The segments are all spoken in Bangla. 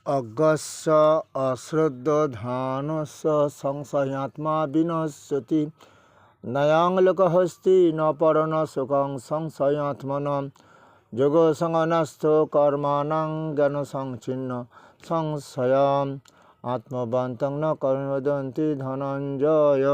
অজ্ঞস্য অশ্রদ্ধধানস্য সংশয়াত্মা বিনশ্যতি নয়াং লোকহস্তি ন পরণ সুখং সংশয়াত্মন যোগসংনস্থ কর্মাণং জ্ঞান সংচ্ছিন্ন সংশয়ম আত্মবন্তং ন কর্মবদন্তি ধনঞ্জয়।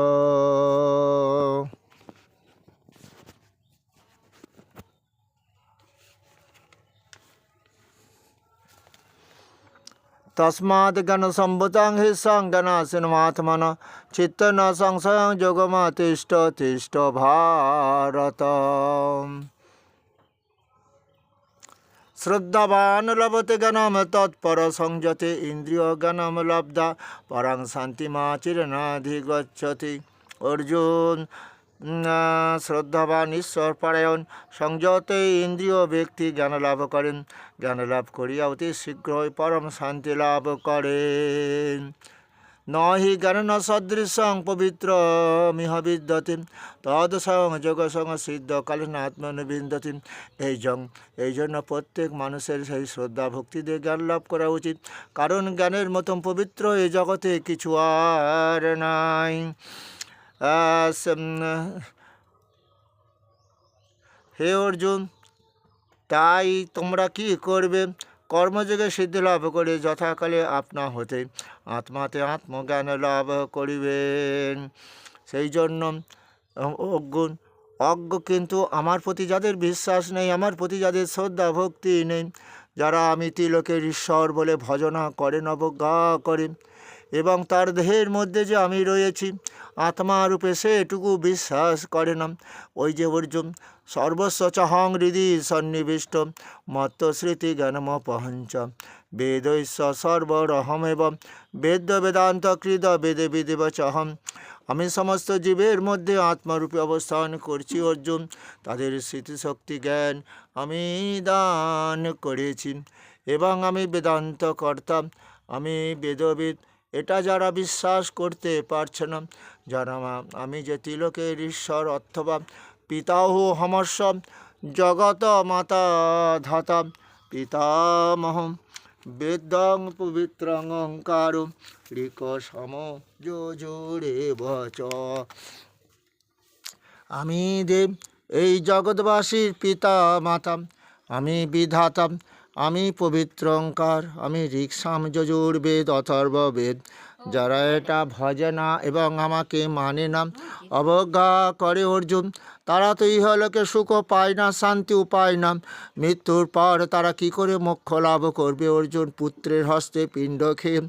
तस्मात् ज्ञानसम्भूतं हि सज्ञानासिनमात्मन चित्त न संशयं योगमातिष्ठ तिष्ठ भारत। श्रद्धावान् लभते ज्ञानं तत्पर संयते इन्द्रिय ज्ञानं लब्धा परं शान्तिमाचिरनाधिगच्छति। अर्जुन শ্রদ্ধাবান ঈশ্বর পরায়ণ সংযতে ইন্দ্রিয় ব্যক্তি জ্ঞান লাভ করেন, জ্ঞান লাভ করিয়া অতি শীঘ্রই পরম শান্তি লাভ করেন। নহি জ্ঞান সদৃশং পবিত্র মিহ বিদ্যতে তদসং যোগসং সিদ্ধ কালীন আত্মনিবিন্দতি। এই জন্য প্রত্যেক মানুষের সেই শ্রদ্ধা ভক্তি দিয়ে জ্ঞান লাভ করা উচিত, কারণ জ্ঞানের মতন পবিত্র এই জগতে কিছু আর নাই। হে অর্জুন, তাই তোমরা কি করবে? কর্মযোগে সিদ্ধি লাভ করে যথাকালে আপনা হতে আত্মাতে আত্মজ্ঞান লাভ করিবেন। সেই জন্য অজ্ঞ কিন্তু আমার প্রতি যাদের বিশ্বাস নেই, আমার প্রতি যাদের শ্রদ্ধা ভক্তি নেই, যারা আমি তিলকের ঈশ্বর বলে ভজনা করেন, অবজ্ঞা করেন এবং তার দেহের মধ্যে যে আমি রয়েছি আত্মারূপে সেটুকু বিশ্বাস করে না, ওই যে অর্জুন সর্বস্ব চহং হৃদি সন্নিবিষ্ট মত্ত স্মৃতি জ্ঞানমপহঞ্চ বেদৈস্য সর্বরহমেব বেদ্য বেদান্ত কৃত বেদে বিদেব চহম। আমি সমস্ত জীবের মধ্যে আত্মারূপে অবস্থান করছি অর্জুন, তাদের স্মৃতিশক্তি জ্ঞান আমি দান করেছি এবং আমি বেদান্ত কর্তা, আমি বেদবিদ। এটা যারা বিশ্বাস করতে পারছে না, যারা আমি যে তিলকের ঈশ্বর অথবা পিতাহ হমস্য জগত মাতা ধাতা পিতামহম বেদং পবিত্রং অঙ্কার ঋক সম যোজুরে বচ। আমি দেব এই জগৎবাসীর পিতা মাতা, আমি বিধাতা, আমি পবিত্র অঙ্কার, আমি ঋক্সাম যজুর বেদ অথর্ব বেদ। যারা এটা ভজে না এবং আমাকে মানে না, অবজ্ঞা করে অর্জুন, তারা তো ইহলোকে সুখ পায় না, শান্তিও পায় না। মৃত্যুর পর তারা কি করে মোক্ষ লাভ করবে অর্জুন? পুত্রের হস্তে পিণ্ড খেয়ে।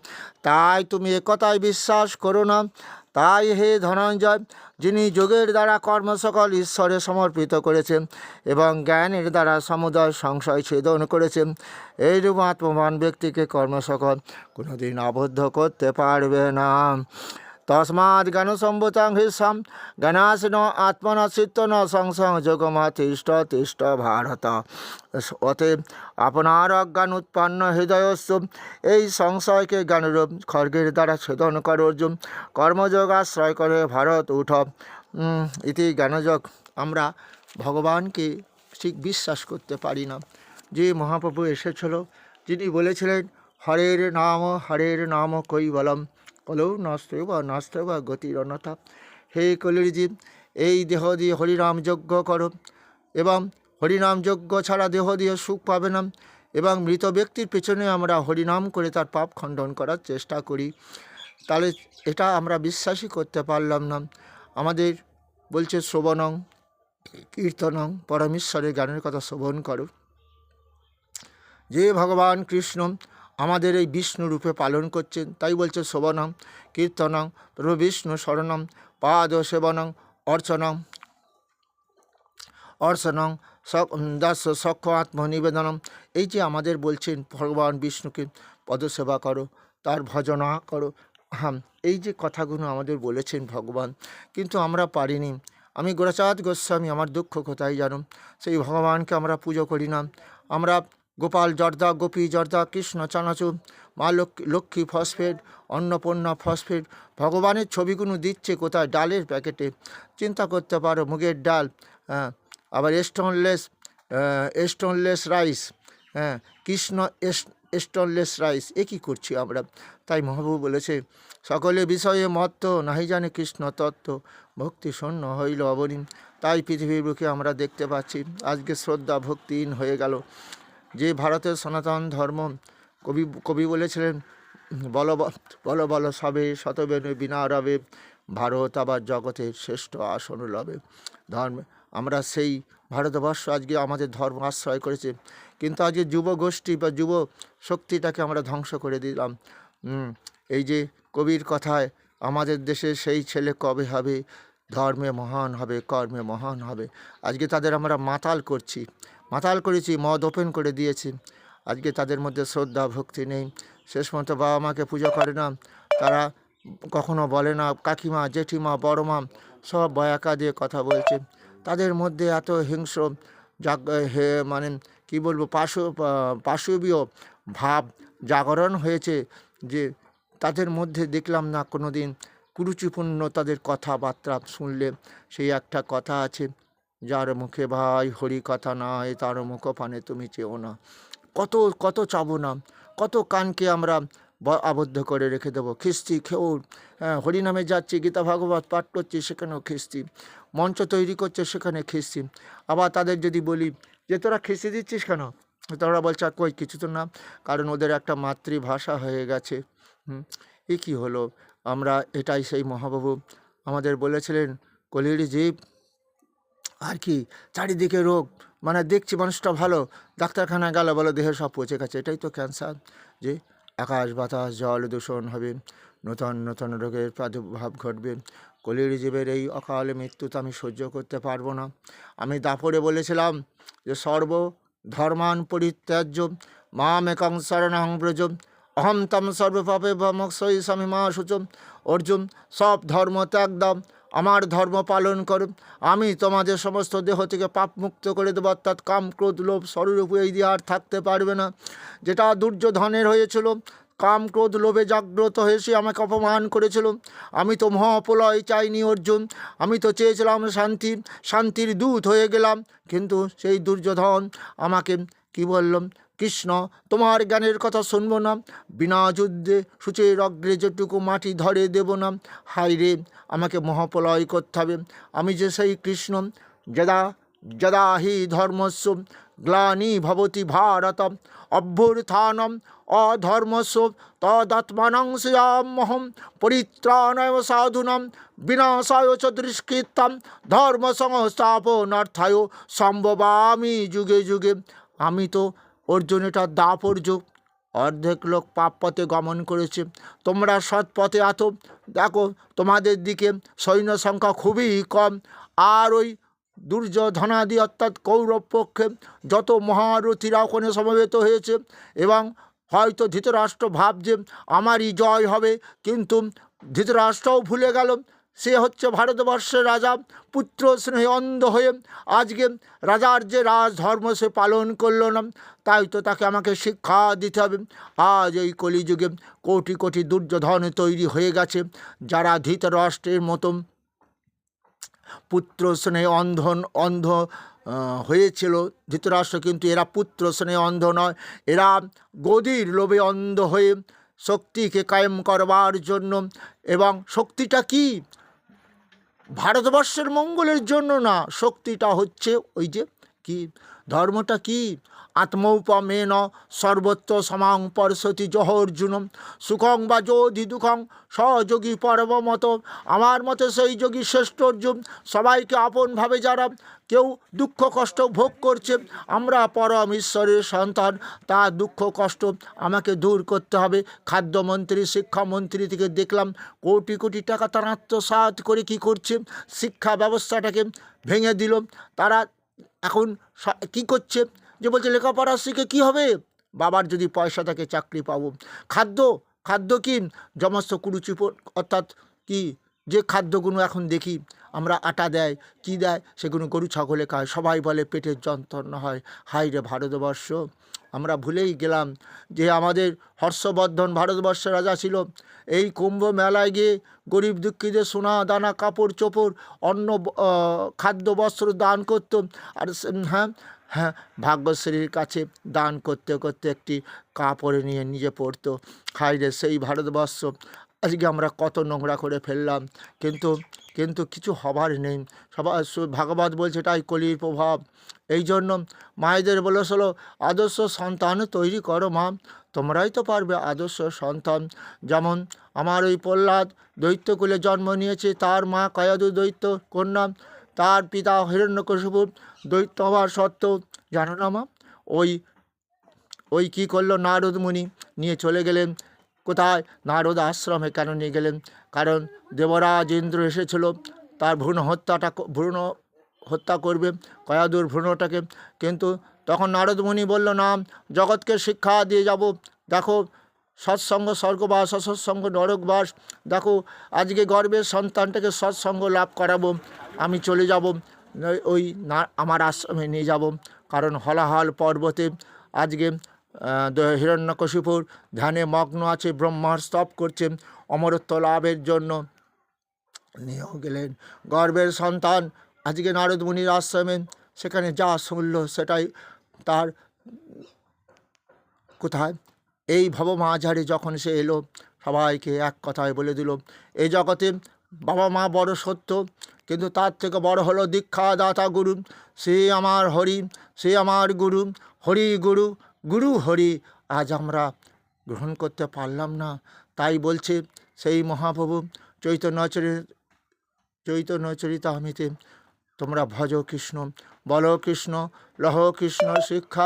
তাই তুমি একথায় বিশ্বাস করো না। তাই হে ধনঞ্জয়, যিনি যোগের দ্বারা কর্ম সকল ঈশ্বরে সমর্পিত করেছেন এবং জ্ঞানের দ্বারা সমুদয় সংশয় ছেদন করেছেন, এইরূপ আত্মবান ব্যক্তিকে কর্ম সকল কোনোদিন আবদ্ধ করতে পারবে না। তস্মাৎ জ্ঞানসম্ভূতং হিসাম জ্ঞানাসিন আত্মনা চিত্তন সংশয় যোগমাতিষ্ঠ তিষ্ঠ ভারত। অতএব আপনার অজ্ঞান উৎপন্ন হৃদয়স্থ এই সংশয়কে জ্ঞানরূপ খড়গের দ্বারা ছেদন কর অর্জুন। কর্মযোগ আশ্রয় করে ভারত উঠ। ইতি জ্ঞানযোগ। আমরা ভগবানকে ঠিক বিশ্বাস করতে পারি না। যে মহাপ্রভু এসেছিল, যিনি বলেছিলেন হরের নাম কৈবলম কলৌ নাস্তেব গতির অন্যথা। হে কলির জীব, এই দেহ দিয়ে হরিনাম যজ্ঞ করো এবং হরিনাম যজ্ঞ ছাড়া দেহ দিয়ে সুখ পাবে না। এবং মৃত ব্যক্তির পেছনে আমরা হরিনাম করে তার পাপ খণ্ডন করার চেষ্টা করি, তাহলে এটা আমরা বিশ্বাসই করতে পারলাম না। আমাদের বলছে শ্রবণং কীর্তনং, পরমেশ্বরের জ্ঞানের কথা শ্রবণ করো। যে ভগবান কৃষ্ণ আমাদের এই বিষ্ণু রূপে পালন করছেন, তাই বলছে শ্রবণং কীর্তনং প্রভু বিষ্ণু শরণং পাদ সেবনং অর্চনং দাস সক্ষ আত্মনিবেদনম। এই যে আমাদের বলছেন ভগবান বিষ্ণুকে পদসেবা করো, তার ভজনা করো, এই যে কথাগুলো আমাদের বলেছেন ভগবান, কিন্তু আমরা পারিনি। আমি গোরাচাঁদ গোস্বামী, আমার দুঃখ কোথায় জানো? সেই ভগবানকে আমরা পুজো করি না। আমরা গোপাল জর্দা, গোপী জর্দা, কৃষ্ণ চানাচুর, মা লক্ষ্মী ফসফেট, অন্নপূর্ণা ফসফেট, ভগবানের ছবিগুলো দিচ্ছে কোথায়? ডালের প্যাকেটে। চিন্তা করতে পারো, মুগের ডাল, আবার স্টোনলেস রাইস, কৃষ্ণ স্টোনলেস রাইস, এ কী করছি আমরা? তাই মহাপ্রভু বলেছে, সকলে বিষয়ে মত্ত, নাহি জানে কৃষ্ণ তত্ত্ব, ভক্তি শূন্য হইল অবনীন। তাই পৃথিবীর বুকে আমরা দেখতে পাচ্ছি আজকে শ্রদ্ধা ভক্তিহীন হয়ে গেল। যে ভারতের সনাতন ধর্ম, কবি বলেছিলেন, বল বল বল সবে শতবেণু বিনা রবে, ভারত আবার জগতের শ্রেষ্ঠ আসন লবে। ধর্ম, আমরা সেই ভারতবর্ষ আজকে আমাদের ধর্ম আশ্রয় করেছে, কিন্তু আজকে যুব গোষ্ঠী বা যুব শক্তিটাকে আমরা ধ্বংস করে দিলাম। এই যে কবির কথায়, আমাদের দেশে সেই ছেলে কবে হবে, ধর্মে মহান হবে, কর্মে মহান হবে। আজকে তাদের আমরা মাতাল করেছি, মদ ওপেন করে দিয়েছি। আজকে তাদের মধ্যে শ্রদ্ধা ভক্তি নেই। শেষ মতো বাবা মাকে পুজো করে না, তারা কখনো বলে না কাকিমা, জেঠিমা, বড় মা, সব বয়াকা দিয়ে কথা বলছে। তাদের মধ্যে এত হিংস্র মানে কি বলবো, পাশবীয় ভাব জাগরণ হয়েছে যে তাদের মধ্যে দেখলাম না কোনো দিন কুরুচিপূর্ণ তাদের কথাবার্তা শুনলে। সেই একটা কথা আছে, যার মুখে ভাই হরি কথা নয়, তার মুখ পানে তুমি চেও না। কত কত চাবো না, কত কানকে আমরা আবদ্ধ করে রেখে দেবো। খিস্তি খেউর, হরিনামে যাচ্ছি, গীতা ভাগবত পাঠ করছি, সেখানেও খিস্তি। মঞ্চ তৈরি করছে, সেখানে খিস্তি। আবার তাদের যদি বলি যে তোরা খিস্তি দিচ্ছিস কেন, তোরা বলছে কই কিছু তো না, কারণ ওদের একটা মাতৃভাষা হয়ে গেছে। এ কী হলো? আমরা এটাই সেই মহাপ্রভু আমাদের বলেছিলেন, কলির জীব আর কি, চারিদিকে রোগ, মানে দেখছি মানুষটা ভালো, ডাক্তারখানায় গেল বলো দেহে সব পচে গেছে। এটাই তো ক্যান্সার, যে আকাশ বাতাস জল দূষণ হবে, নতুন নতুন রোগের প্রাদুর্ভাব ঘটবে। কলির জীবের এই অকাল মৃত্যু তো আমি সহ্য করতে পারবো না। আমি দাপড়ে বলেছিলাম যে সর্ব ধর্মান পরিত্যাজ্য মাম একাং শরণং ব্রজ, অহম তম সর্বপাপে মোক্ষই স্বামীমা সূচম। অর্জুন, সব ধর্ম ত্যাগ দাও, আমার ধর্ম পালন করো, আমি তোমাদের সমস্ত দেহ থেকে পাপ মুক্ত করে দেবো। অর্থাৎ কাম ক্রোধ লোভ স্বরূপ এই দিয়ে আর থাকতে পারবে না। যেটা দুর্যোধনের হয়েছিল, কাম ক্রোধ লোভে জাগ্রত হয়ে সে আমাকে অপমান করেছিল। আমি তো মহাপ্রলয় চাইনি অর্জুন, আমি তো চেয়েছিলাম শান্তি, শান্তির দূত হয়ে গেলাম। কিন্তু সেই দুর্যোধন আমাকে কি বললাম, কৃষ্ণ তোমার জ্ঞানের কথা শুনবো না, বিনা যুদ্ধে সূচের অগ্রে যেটুকু মাটি ধরে দেব না। হাই রে, আমাকে মহাপ্রলয় করতে হবে। আমি যে সেই কৃষ্ণ, যদা যদা হি ধর্মস্য গ্লানি ভবতি ভারত, অভ্যুত্থানম অধর্মস্য তদাত্মানং স্যামহম, পরিত্রাণায় সাধুনাম বিনাশায় চ দুষ্কৃতাম, ধর্ম সংস্থাপনার্থায় সম্ভবামি যুগে যুগে। আমি তো অর্জুন, এটা দাপর যুগ, অর্ধেক লোক পাপ পথে গমন করেছে, তোমরা সৎ পথে আছো। দেখো তোমাদের দিকে সৈন্য সংখ্যা খুবই কম, আর ওই দুর্যোধনাদি অর্থাৎ কৌরব পক্ষে যত মহারথীরা ওখানে সমবেত হয়েছে, এবং হয়তো ধৃতরাষ্ট্র ভাবছে আমারই জয় হবে, কিন্তু ধৃতরাষ্ট্রও ভুলে গেল সে হচ্ছে ভারতবর্ষের রাজা। পুত্র স্নেহে অন্ধ হয়ে আজকে রাজার যে রাজধর্ম সে পালন করল না, তাই তো তাকে আমাকে শিক্ষা দিতে হবে। আজ এই কলিযুগে কোটি কোটি দুর্যোধন তৈরি হয়ে গেছে, যারা ধৃতরাষ্ট্রের মতন পুত্র স্নেহে অন্ধ হয়েছিল ধৃতরাষ্ট্র, কিন্তু এরা পুত্র স্নেহে অন্ধ নয়, এরা গদির লোভে অন্ধ হয়ে শক্তিকে কায়েম করবার জন্য। এবং শক্তিটা কি? ভারতবর্ষের মঙ্গলের জন্য না, শক্তিটা হচ্ছে ওই যে কি, ধর্মটা কি, আত্মৌপমেন সর্বত্র সমাং পরশতি জহর্জুনম, সুখং বা যোধি দুঃখং সযোগী পরমত। আমার মতে সেই যোগী শ্রেষ্ঠ অর্জুন। সবাইকে আপনভাবে যারা কেউ দুঃখ কষ্ট ভোগ করছে, আমরা পরম ঈশ্বরের সন্তান, তার দুঃখ কষ্ট আমাকে দূর করতে হবে। খাদ্যমন্ত্রী শিক্ষামন্ত্রী থেকে দেখলাম কোটি কোটি টাকা তারা আত্মসাৎ করে কী করছে, শিক্ষা ব্যবস্থাটাকে ভেঙে দিল। তারা এখন কি করছে, যে বলছে লেখাপড়া শিখে কী হবে, বাবার যদি পয়সা থাকে চাকরি পাবো। খাদ্য কি সমস্ত কুরুচি, অর্থাৎ কি যে খাদ্যগুলো এখন দেখি আমরা, আটা দেয় কি দেয়, সেগুলো গরু ছাগলে খায়, সবাই বলে পেটের যন্ত্রণা হয়। হাই রে ভারতবর্ষ, আমরা ভুলেই গেলাম যে আমাদের হর্ষবর্ধন ভারতবর্ষের রাজা ছিল। এই কুম্ভ মেলায় গিয়ে গরিব দুঃখীদের সোনা দানা কাপড় চোপড় অন্ন খাদ্য বস্ত্র দান করত। আর হ্যাঁ, ভাগ্যশ্রীর কাছে দান করতে করতে একটি কাপড় নিয়ে নিজে পড়তো। হায় রে সেই ভারতবর্ষ, আজকে আমরা কত নোংরা করে ফেললাম, কিন্তু কিন্তু কিছু হবার নেই। সবাই ভাগবত বলছে এটাই কলির প্রভাব। এই জন্য মায়েদের বলেছিল আদর্শ সন্তান তৈরি করো মা, তোমরাই তো পারবে আদর্শ সন্তান। যেমন আমার ওই প্রহ্লাদ দৈত্যকুলে জন্ম নিয়েছে, তার মা কয়াদু দৈত্য কন্যা, তার পিতা হিরণ্যকশিপু দৈত্য হওয়ার সত্ত্বেও জানো না মা, ওই ওই কী করলো, নারদ মুনি নিয়ে চলে গেলেন কোথায়, নারদ আশ্রমে। কেন নিয়ে গেলেন? কারণ দেবরাজ ইন্দ্র এসেছিল তার ভ্রূণ হত্যা করবে, কয়াদুর ভ্রূণটাকে। কিন্তু তখন নারদ মুনি বলল না, জগৎকে শিক্ষা দিয়ে যাব। দেখো সৎসঙ্গ স্বর্গবাস, অসৎসঙ্গ নরকবাস। দেখো আজকে গর্বের সন্তানটাকে সৎসঙ্গ লাভ করাবো, আমি চলে যাব ওই না আমার আশ্রমে নিয়ে যাব। কারণ হলাহল পর্বতে আজকে হিরণ্যকশিপুর ধ্যানে মগ্ন আছে, ব্রহ্মার স্তব করছে অমরত্ব লাভের জন্য। নিয়েও গেলেন গর্বের সন্তান আজকে নারদ মুনির আশ্রমে, সেখানে যা শুনল সেটাই তার কোথায় এই ভবমাঝারে যখন সে এলো, সবাইকে এক কথায় বলে দিল এই জগতে বাবা মা বড় সত্য, কিন্তু তার থেকে বড় হলো দীক্ষাদাতা গুরু। সে আমার হরি, সে আমার গুরু, হরি গুরু, গুরু হরি। আজ আমরা গ্রহণ করতে পারলাম না, তাই বলছে সেই মহাপ্রভু চৈতন্য চরিতামৃতে, তোমরা ভজ কৃষ্ণ, বল কৃষ্ণ, লহ কৃষ্ণ শিক্ষা।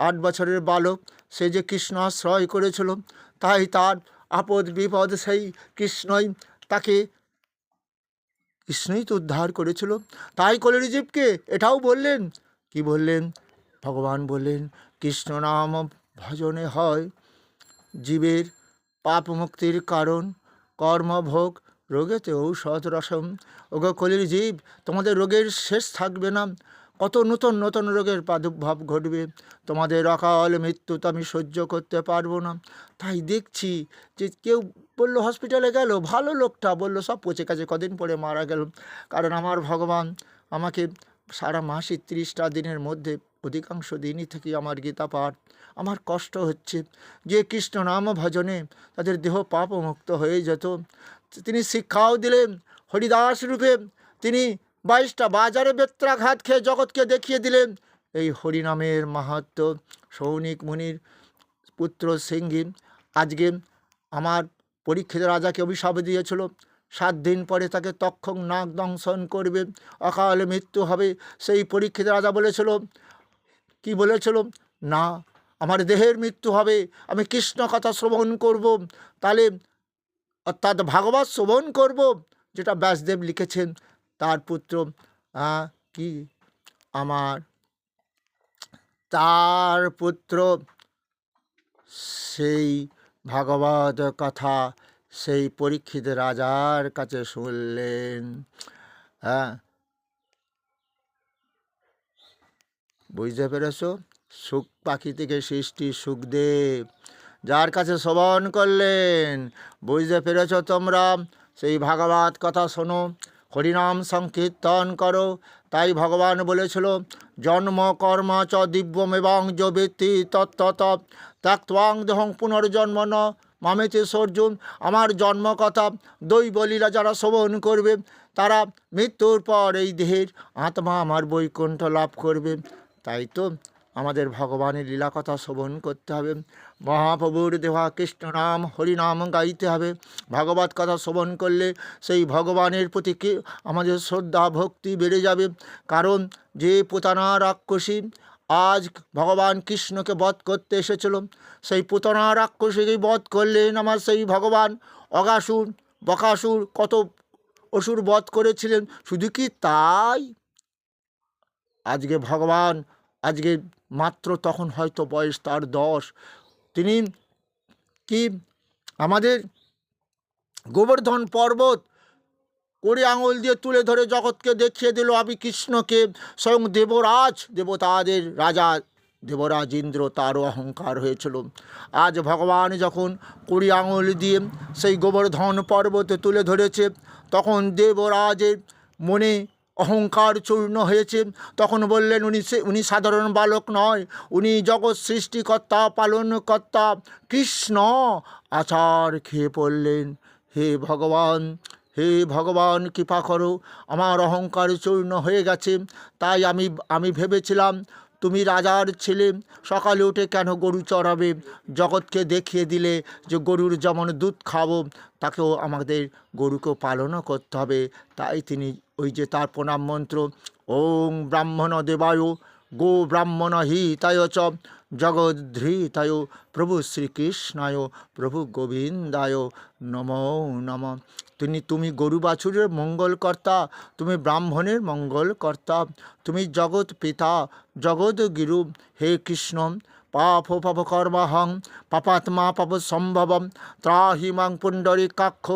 8 বছরের বালক সে যে কৃষ্ণ আশ্রয় করেছিল, তাই তার আপদ বিপদ সেই কৃষ্ণই তো উদ্ধার করেছিল। তাই কলিজীবকে এটাও বললেন, কি বললেন? ভগবান বললেন কৃষ্ণ নাম ভজনে হয় জীবের পাপ মুক্তির কারণ, কর্মভোগ রোগেতে ঔষধ রসম। ওগো কলির জীব, তোমাদের রোগের শেষ থাকবে না, কত নতুন নতুন রোগের প্রাদুর্ভাব ঘটবে। তোমাদের অকাল মৃত্যু তো আমি সহ্য করতে পারবো না। তাই দেখছি যে কেউ বললো হসপিটালে গেল, ভালো লোকটা বললো সব পচে কাছে কদিন পরে মারা গেল। কারণ আমার ভগবান আমাকে সারা মাসে 30টা দিনের মধ্যে অধিকাংশ দিনই থেকে আমার গীতা পাঠ। আমার কষ্ট হচ্ছে যে কৃষ্ণ নাম ভজনে তাদের দেহ পাপ মুক্ত হয়ে যেত। তিনি শিক্ষাও দিলেন হরিদাস রূপে, তিনি 22টা বাজারে বেত্রাঘাত খেয়ে জগৎকে দেখিয়ে দিলেন এই হরিনামের মাহাত্ম্য। সৌনিক মুনির পুত্র সিংহী আজকে আমার পরীক্ষিত রাজাকে অভিশাপ দিয়েছিল 7 দিন পরে তাকে তক্ষক নাগ দংশন করবে, অকাল মৃত্যু হবে। সেই পরীক্ষিত রাজা বলেছিল, কি বলেছিল, না আমার দেহের মৃত্যু হবে, আমি কৃষ্ণ কথা শ্রবণ করব। তাহলে অর্থাৎ ভাগবত শ্রবণ করব, যেটা ব্যাসদেব লিখেছেন। তার পুত্র কি আমার তার পুত্র সেই ভাগবত কথা সেই পরীক্ষিত রাজার কাছে শুনলেন। বুঝতে পেরেছ? সুখ পাখি থেকে সৃষ্টি সুখদেব, যার কাছে শ্রবণ করলেন। বুঝতে পেরেছ তোমরা? সেই ভাগবত কথা শোনো, হরিনাম সংকীর্তন করো। তাই ভগবান বলেছিল জন্ম কর্ম চ দিব্যমেবাং যবেত্তি তত্তত ত্যাক্ত্বাং দেহং পুনর্জন্ম ন মামেতে সর্জুন। আমার জন্ম কথা দৈবলীলা যারা শ্রবণ করবে, তারা মৃত্যুর পর এই দেহের আত্মা আমার বৈকুণ্ঠ লাভ করবে। তাই তো আমাদের ভগবানের লীলা কথা শ্রবণ করতে হবে, মহাপ্রভুর দেওয়া কৃষ্ণ নাম হরিনাম গাইতে হবে। ভাগবত কথা শ্রবণ করলে সেই ভগবানের প্রতি কি আমাদের শ্রদ্ধা ভক্তি বেড়ে যাবে। কারণ যে পুতানা রাক্ষসী আজ ভগবান কৃষ্ণকে বধ করতে এসেছিল, সেই পুতানা রাক্ষসীকেই বধ করলেন আমার সেই ভগবান। অগাসুর বকাসুর কত অসুর বধ করেছিলেন। শুধু কি তাই, আজকে ভগবান আজকে মাত্র তখন হয়তো বয়স তার 10, তিনি কি আমাদের গোবর্ধন পর্বত 20 আঙুল দিয়ে তুলে ধরে জগৎকে দেখিয়ে দিল আমি কৃষ্ণকে। স্বয়ং দেবরাজ, দেবতাদের রাজা দেবরাজ ইন্দ্র, তারও অহংকার হয়েছিল। আজ ভগবান যখন 20 আঙুল দিয়ে সেই গোবর্ধন পর্বতে তুলে ধরেছে, তখন দেবরাজের মনে অহংকার চূর্ণ হয়েছে, তখন বললেন উনি সাধারণ বালক নয়, উনি জগৎ সৃষ্টিকর্তা পালনকর্তা কৃষ্ণ। আচার খেয়ে পড়লেন, হে ভগবান, হে ভগবান কৃপা করো, আমার অহংকার চূর্ণ হয়ে গেছে। তাই আমি ভেবেছিলাম তুমি রাজার ছেলে, সকালে উঠে কেন গরু চড়াবে? জগৎকে দেখিয়ে দিলে যে গরুর যেমন দুধ খাবো, তাকেও আমাদের গরুকেও পালনও করতে হবে। তাই তিনি ওই যে তার প্রণাম মন্ত্র, ওং ব্রাহ্মণ দেবায় গো ব্রাহ্মণ হিতায় চ জগদ্ধৃতায় প্রভু শ্রীকৃষ্ণায় প্রভু গোবিন্দায় নমো নমঃ। তুমি গরু বাছুরের মঙ্গলকর্তা, তুমি ব্রাহ্মণের মঙ্গলকর্তা, তুমি জগৎ পিতা জগৎ গুরু। হে কৃষ্ণ, পাপ কর্মাহং পাপাত্মা পাপ সম্ভবম ত্রাহি মাং পুণ্ডরীকাক্ষ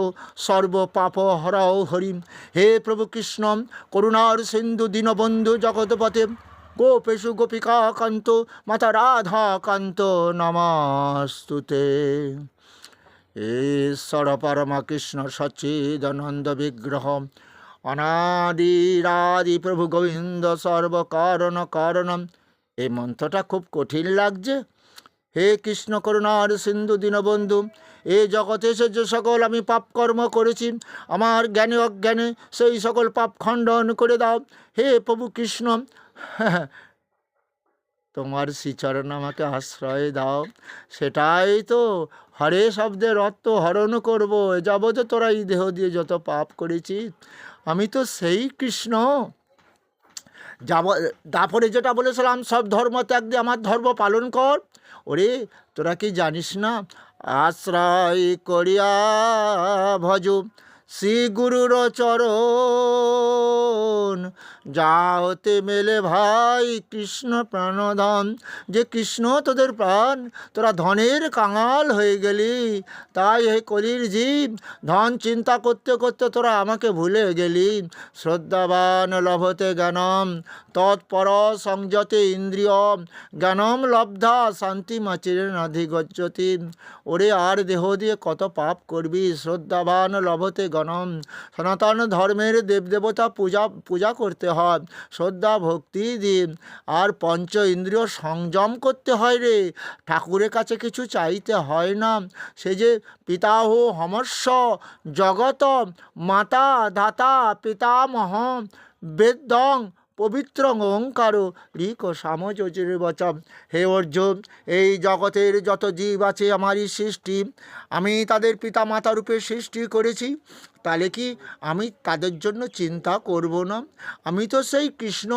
সর্ব পাপ হরাও হরিম। হে প্রভু কৃষ্ণ, করুণার সিন্ধু দীনবন্ধু জগৎপতে গোপেশু গোপিকা কান্ত মাতা রাধা কান্ত নমস্তুতে। ঈশ্বর পরমা কৃষ্ণ সচ্চিদানন্দ বিগ্রহ অনাদিরাদি প্রভু গোবিন্দ সর্বকারণ কারণম। এই মন্ত্রটা খুব কঠিন লাগছে। হে কৃষ্ণ করুণার সিন্ধু দীনবন্ধু, এ জগতে এসে যে সকল আমি পাপ কর্ম করেছি, আমার জ্ঞানে অজ্ঞানে সেই সকল পাপ খণ্ডন করে দাও। হে প্রভু কৃষ্ণ, তোমার শ্রীচরণ আমাকে আশ্রয় দাও। সেটাই তো হরে শব্দের অর্থ হরণ করবো। এ যাবত তোরা এই দেহ দিয়ে যত পাপ করেছি, আমি তো সেই কৃষ্ণ। তারপরে যেটা বলেছিলাম, সব ধর্ম ত্যাগ দিয়ে আমার ধর্ম পালন কর। ওরে তোরা কি জানিস না, আশ্রয় করিয়া ভজ শ্রী গুরুর চরণ, যাওতে মেলে ভাই কৃষ্ণ প্রাণধন। যে কৃষ্ণ তোদের প্রাণ, তোরা ধনের কাঙাল হয়ে গেলি। তাই হে কলির জীব, ধন চিন্তা করতে করতে তোরা আমাকে ভুলে গেলি। শ্রদ্ধাবান লভতে জ্ঞানম তৎপর সংযতে ইন্দ্রিয়, জ্ঞানম লব্ধা শান্তি মাচিরেনাধিগচ্ছতি। ওরে আর দেহ দিয়ে কত পাপ করবি? শ্রদ্ধাবান লভতে গণম, সনাতন ধর্মের দেবদেবতা পূজা করতে হয়, শ্রদ্ধা ভক্তি দিন, আর পঞ্চ ইন্দ্রিয় সংযম করতে হয় রে। ঠাকুরের কাছে কিছু চাইতে হয় না। সে যে পিতাহ হমস্য জগত মাতা দাতা পিতামহ বেদং পবিত্র ওঙ্কার ঋক সামযোজের বচম। হে অর্জুন, এই জগতের যত জীব আছে আমারই সৃষ্টি, আমি তাদের পিতা মাতা রূপে সৃষ্টি করেছি। তাহলে কি আমি তাদের জন্য চিন্তা করব না? আমি তো সেই কৃষ্ণ।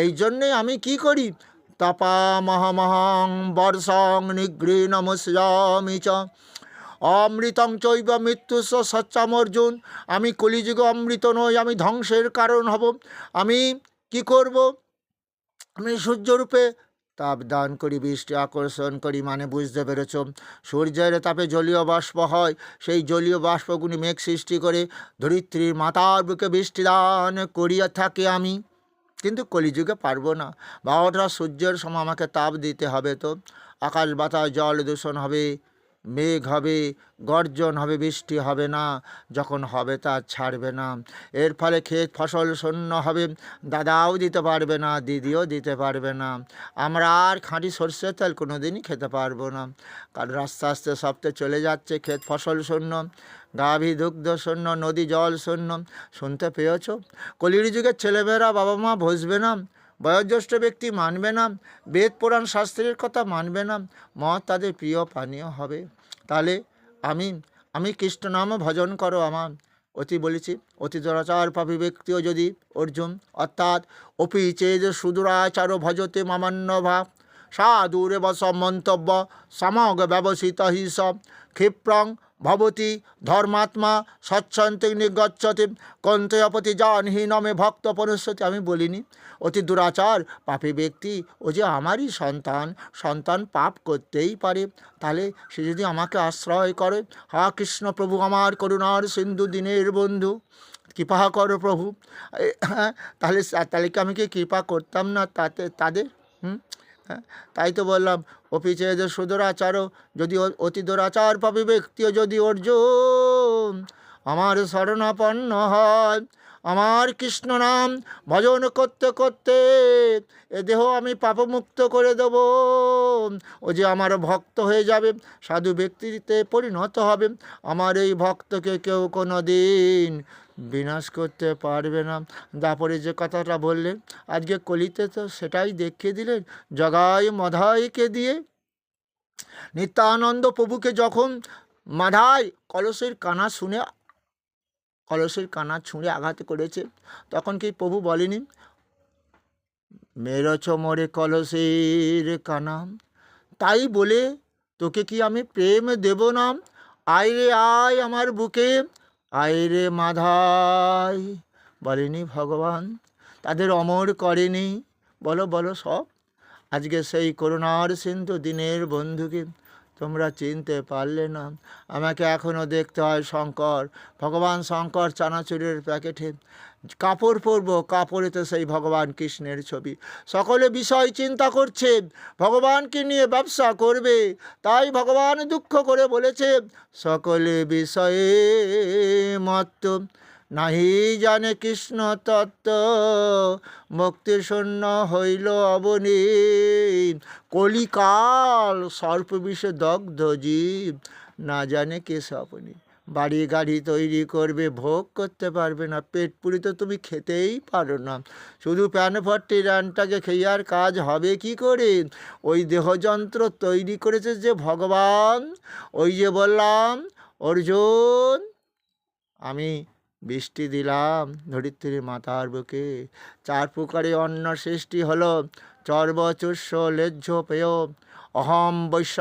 এই জন্যে আমি কি করি? তপা মহামহং বর্ষং নিগৃহীণমস্যামি চ অমৃতং চৈব মৃত্যুস্য সচ্চাম অর্জুন। আমি কলিযুগে অমৃত নই, আমি ধ্বংসের কারণ হব। আমি কি করব? আমি সূর্যরূপে তাপ দান করি, বৃষ্টি আকর্ষণ করি। মানে বুঝতে পেরেছ? সূর্যের তাপে জলীয় বাষ্প হয়, সেই জলীয় বাষ্পগুলি মেঘ সৃষ্টি করে ধরিত্রীর মাতার বুকে বৃষ্টি দান করিয়া থাকে আমি। কিন্তু কলিযুগে পারবো না। 12টা সূর্যের সময় আমাকে তাপ দিতে হবে। তো আকাশ বাতাস জল দূষণ হবে, মেঘ হবে, গর্জন হবে, বৃষ্টি হবে না। যখন হবে তা ছাড়বে না। এর ফলে ক্ষেত ফসল শূন্য হবে, দাদাও দিতে পারবে না, দিদিও দিতে পারবে না। আমরা আর খাঁটি সর্ষের তেল কোনো দিনই খেতে পারবো না, কারণ আস্তে আস্তে সবতে চলে যাচ্ছে। ক্ষেত ফসল শূন্য, গাভী দুগ্ধ শূন্য, নদী জল শূন্য। শুনতে পেয়েছ? কলির যুগের ছেলেমেয়েরা বাবা মা বসবে না, বয়োজ্যেষ্ঠ ব্যক্তি মানবে না, বেদ পুরাণ শাস্ত্রের কথা মানবে না, মদ তাদের প্রিয় পানীয় হবে। তাহলে আমি কৃষ্ণ নাম ভজন করো আমার। অতি বলেছি, অতি দুরাচার পাপী ব্যক্তিও যদি অর্জুন, অর্থাৎ অপি চেদ সুদূরাচার ভজতে মামান্য ভাব সাধুরে বস মন্তব্য সমগ ব্যবসিত হি সব ক্ষিপ্রং ভবতি ধর্মাত্মা সচ্ছন্তে নিগচ্ছতে কন্তয়পতি জানহীনমে ভক্ত পরস্বতী। আমি বলিনি অতি দুরাচার পাপী ব্যক্তি ও যে আমারই সন্তান পাপ করতেই পারে। তাহলে সে যদি আমাকে আশ্রয় করে, হা কৃষ্ণ প্রভু আমার করুণার সিন্ধু দীনের বন্ধু, কৃপা করো প্রভু। তাহলে কি আমি কি কৃপা করতাম না তাদের? তাই তো বললাম, অপিচে যে সুদূরাচারও যদি অতি দুরাচার পাপী ব্যক্তিও যদি অর্জুন আমার শরণাপন্ন হয়, আমার কৃষ্ণ নাম ভজন করতে করতে এ দেহ আমি পাপমুক্ত করে দেব। ও যে আমার ভক্ত হয়ে যাবে, সাধু ব্যক্তিতে পরিণত হবে। আমার এই ভক্তকে কেউ কোনো দিন বিনাশ করতে পারবে না। দাপরে যে কথাটা বললেন, আজকে কলিতে তো সেটাই দেখিয়ে দিলেন জগাই মধাইকে দিয়ে। নিত্যানন্দ প্রভুকে যখন মাধাই কলসের কানা ছুঁড়ে আঘাত করেছে, তখন কি প্রভু বলেনি মেরেছ মোরে কলসের কানা, তাই বলে তোকে কি আমি প্রেম দেব না? আয় রে আয় আমার বুকে, আয় রে মাধাই। বলেনি ভগবান? তাদের অমর করেনি? বলো বলো সব। আজকে সেই করুণার সিন্ধু দীনের বন্ধুকে তোমরা চিনতে পারলে না। আমাকে এখনও দেখতে হয় শঙ্কর, ভগবান শঙ্কর চানাচুরের প্যাকেটে কাপড় পরবো, কাপড়েতে সেই ভগবান কৃষ্ণের ছবি। সকলে বিষয় চিন্তা করছে, ভগবানকে নিয়ে ব্যবসা করবে, তাই ভগবান দুঃখ করে বলেছে সকলে বিষয়ে মত্ত, নাহি জানে কৃষ্ণ তত্ত্ব, মুক্তি শূন্য হইল অবনী। কলিকাল সর্পবিষে দগ্ধ জীব, না জানে কে সপনি। বাড়ি গাড়ি তৈরি করবে, ভোগ করতে পারবে না, পেট পুরি তো তুমি খেতেই পারো না। শুধু প্যানফট্টি রানটাকে খেয়ে আর কাজ হবে কি করে? ওই দেহযন্ত্র তৈরি করেছে যে ভগবান। ওই যে বললাম অর্জুন, আমি বৃষ্টি দিলাম ধরিত্রী মাতার বুকে, 4 প্রকারে অন্ন সৃষ্টি হলো, চর্বচুষ্য লেজ্জ পেয়, অহম বৈশ্য